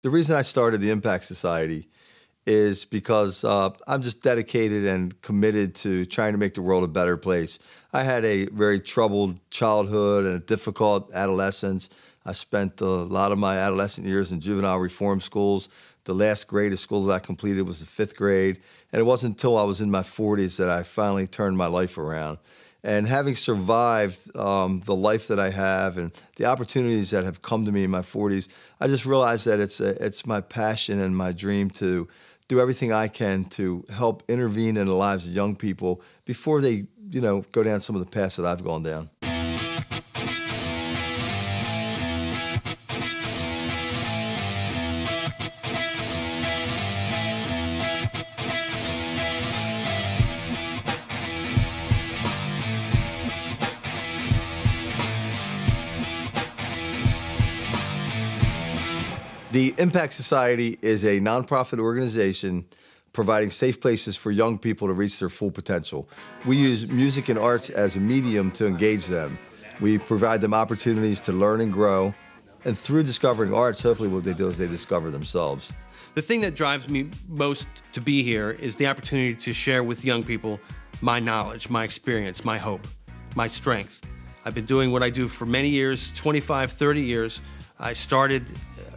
The reason I started the Impact Society is because I'm just dedicated and committed to trying to make the world a better place. I had a very troubled childhood and a difficult adolescence. I spent a lot of my adolescent years in juvenile reform schools. The last grade of school that I completed was the 5th grade, and it wasn't until I was in my 40s that I finally turned my life around. And having survived the life that I have and the opportunities that have come to me in my 40s, I just realized that it's my passion and my dream to do everything I can to help intervene in the lives of young people before they, go down some of the paths that I've gone down. The Impact Society is a nonprofit organization providing safe places for young people to reach their full potential. We use music and arts as a medium to engage them. We provide them opportunities to learn and grow, and through discovering arts, hopefully what they do is they discover themselves. The thing that drives me most to be here is the opportunity to share with young people my knowledge, my experience, my hope, my strength. I've been doing what I do for many years, 25, 30 years. I started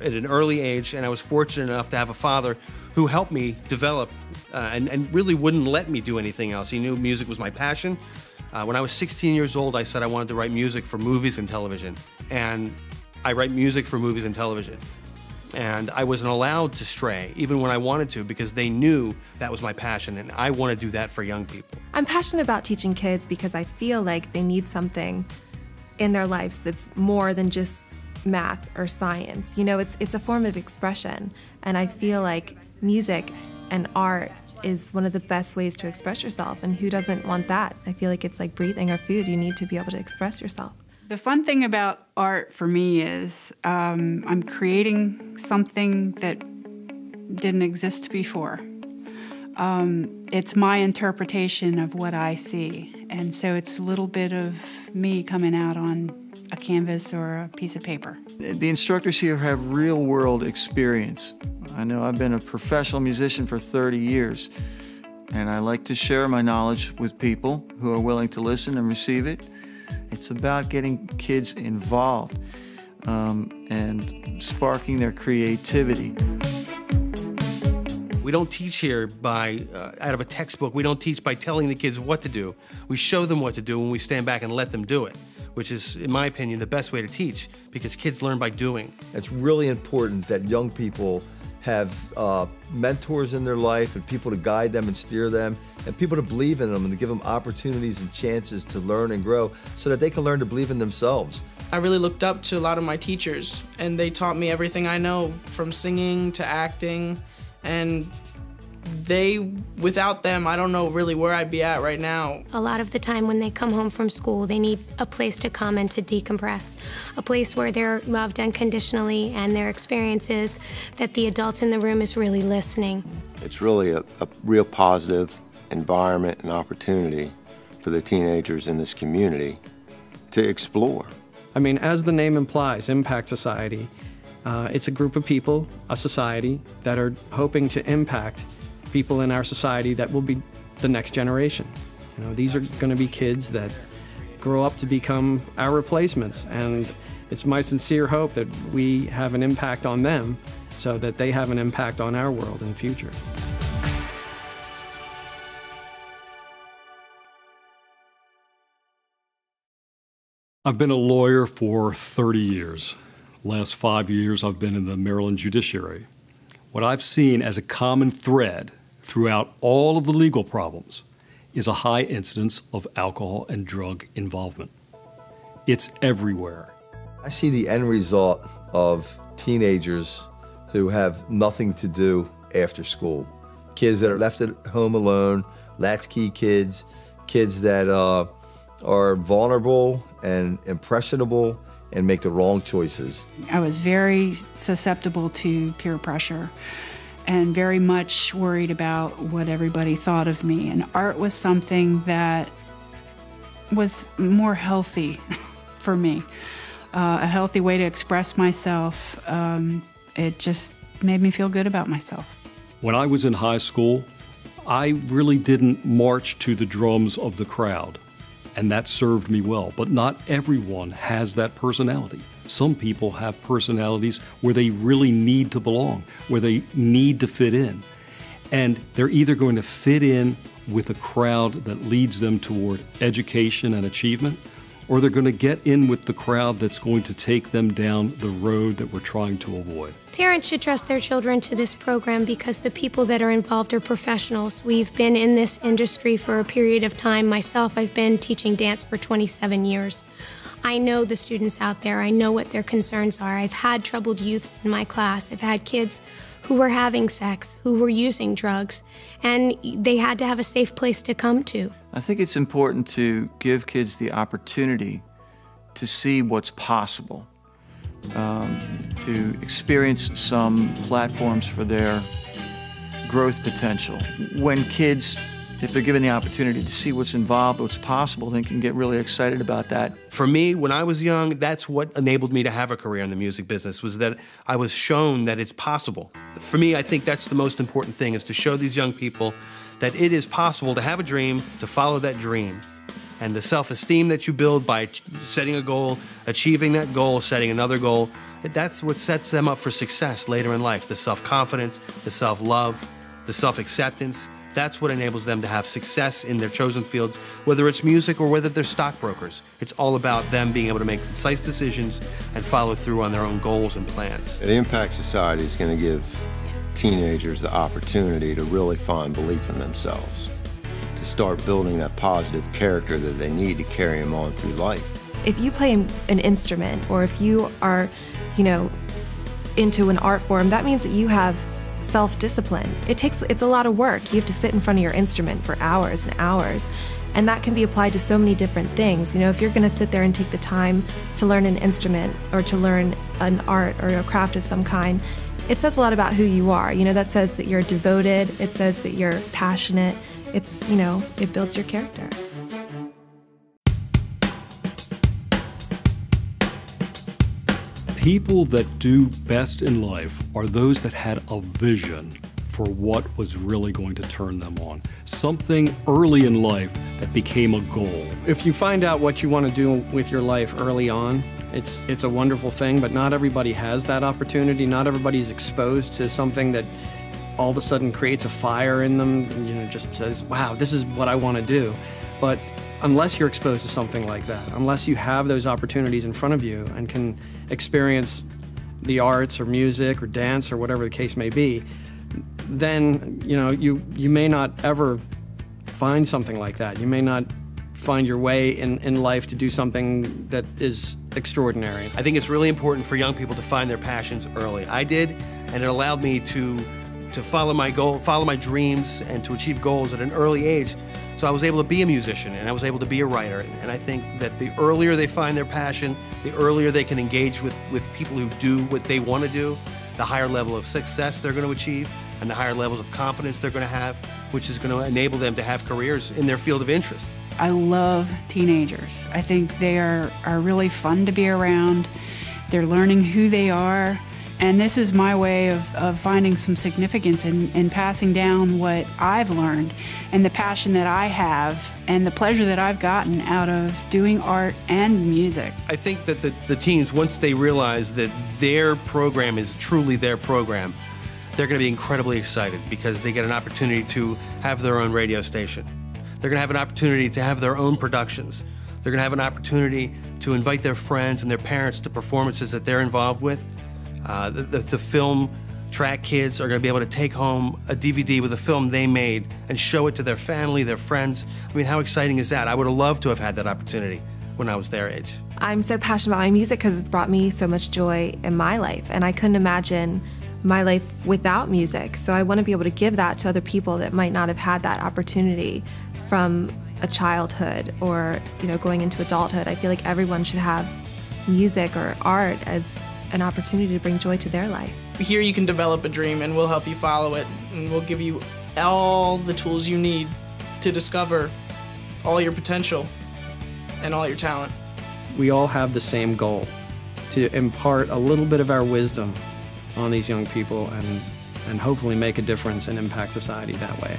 at an early age, and I was fortunate enough to have a father who helped me develop and really wouldn't let me do anything else. He knew music was my passion. When I was 16 years old, I said I wanted to write music for movies and television. And I write music for movies and television. And I wasn't allowed to stray, even when I wanted to, because they knew that was my passion, and I want to do that for young people. I'm passionate about teaching kids because I feel like they need something in their lives that's more than just math or science. It's a form of expression, and I feel like music and art is one of the best ways to express yourself, and who doesn't want that? I feel like it's like breathing or food. You need to be able to express yourself. The fun thing about art for me is I'm creating something that didn't exist before. It's my interpretation of what I see, and so it's a little bit of me coming out on a canvas or a piece of paper. The instructors here have real-world experience. I know I've been a professional musician for 30 years, and I like to share my knowledge with people who are willing to listen and receive it. It's about getting kids involved and sparking their creativity. We don't teach here by out of a textbook. We don't teach by telling the kids what to do. We show them what to do when we stand back and let them do it, which is, in my opinion, the best way to teach, because kids learn by doing. It's really important that young people have mentors in their life and people to guide them and steer them, and people to believe in them and to give them opportunities and chances to learn and grow so that they can learn to believe in themselves. I really looked up to a lot of my teachers, and they taught me everything I know, from singing to acting, and without them, I don't know really where I'd be at right now. A lot of the time when they come home from school, they need a place to come and to decompress, a place where they're loved unconditionally and their experiences that the adult in the room is really listening. It's really a real positive environment and opportunity for the teenagers in this community to explore. I mean, as the name implies, Impact Society, it's a group of people, a society, that are hoping to impact people in our society that will be the next generation. These are going to be kids that grow up to become our replacements, and it's my sincere hope that we have an impact on them so that they have an impact on our world in the future. I've been a lawyer for 30 years. Last 5 years I've been in the Maryland judiciary. What I've seen as a common thread throughout all of the legal problems is a high incidence of alcohol and drug involvement. It's everywhere. I see the end result of teenagers who have nothing to do after school. Kids that are left at home alone, latchkey kids, kids that are vulnerable and impressionable and make the wrong choices. I was very susceptible to peer pressure and very much worried about what everybody thought of me. And art was something that was more healthy for me, a healthy way to express myself. It just made me feel good about myself. When I was in high school, I really didn't march to the drums of the crowd, and that served me well. But not everyone has that personality. Some people have personalities where they really need to belong, where they need to fit in. And they're either going to fit in with a crowd that leads them toward education and achievement, or they're going to get in with the crowd that's going to take them down the road that we're trying to avoid. Parents should trust their children to this program because the people that are involved are professionals. We've been in this industry for a period of time. Myself, I've been teaching dance for 27 years. I know the students out there. I know what their concerns are. I've had troubled youths in my class. I've had kids who were having sex, who were using drugs, and they had to have a safe place to come to. I think it's important to give kids the opportunity to see what's possible, to experience some platforms for their growth potential. When kids, if they're given the opportunity to see what's involved, what's possible, they can get really excited about that. For me, when I was young, that's what enabled me to have a career in the music business, was that I was shown that it's possible. For me, I think that's the most important thing, is to show these young people that it is possible to have a dream, to follow that dream. And the self-esteem that you build by setting a goal, achieving that goal, setting another goal, that's what sets them up for success later in life. The self-confidence, the self-love, the self-acceptance. That's what enables them to have success in their chosen fields, whether it's music or whether they're stockbrokers. It's all about them being able to make concise decisions and follow through on their own goals and plans. The Impact Society is going to give teenagers the opportunity to really find belief in themselves, to start building that positive character that they need to carry them on through life. If you play an instrument, or if you are, into an art form, that means that you have self-discipline. It's a lot of work. You have to sit in front of your instrument for hours and hours, and that can be applied to so many different things. If you're going to sit there and take the time to learn an instrument or to learn an art or a craft of some kind, it says a lot about who you are. That says that you're devoted. It says that you're passionate. It builds your character. People that do best in life are those that had a vision for what was really going to turn them on. Something early in life that became a goal. If you find out what you want to do with your life early on, it's a wonderful thing, but not everybody has that opportunity. Not everybody's exposed to something that all of a sudden creates a fire in them, just says, wow, this is what I want to do. But unless you're exposed to something like that, unless you have those opportunities in front of you and can experience the arts or music or dance or whatever the case may be, then you may not ever find something like that. You may not find your way in life to do something that is extraordinary. I think it's really important for young people to find their passions early. I did, and it allowed me to follow my goal, follow my dreams, and to achieve goals at an early age. So I was able to be a musician, and I was able to be a writer. And I think that the earlier they find their passion, the earlier they can engage with people who do what they want to do, the higher level of success they're going to achieve, and the higher levels of confidence they're going to have, which is going to enable them to have careers in their field of interest. I love teenagers. I think they are really fun to be around. They're learning who they are. And this is my way of finding some significance in passing down what I've learned and the passion that I have and the pleasure that I've gotten out of doing art and music. I think that the teens, once they realize that their program is truly their program, they're going to be incredibly excited because they get an opportunity to have their own radio station. They're going to have an opportunity to have their own productions. They're going to have an opportunity to invite their friends and their parents to performances that they're involved with. The film track kids are going to be able to take home a DVD with a film they made and show it to their family, their friends. I mean, how exciting is that? I would have loved to have had that opportunity when I was their age. I'm so passionate about my music because it's brought me so much joy in my life, and I couldn't imagine my life without music. So I want to be able to give that to other people that might not have had that opportunity from a childhood or going into adulthood. I feel like everyone should have music or art as an opportunity to bring joy to their life. Here you can develop a dream and we'll help you follow it, and we'll give you all the tools you need to discover all your potential and all your talent. We all have the same goal, to impart a little bit of our wisdom on these young people and hopefully make a difference and impact society that way.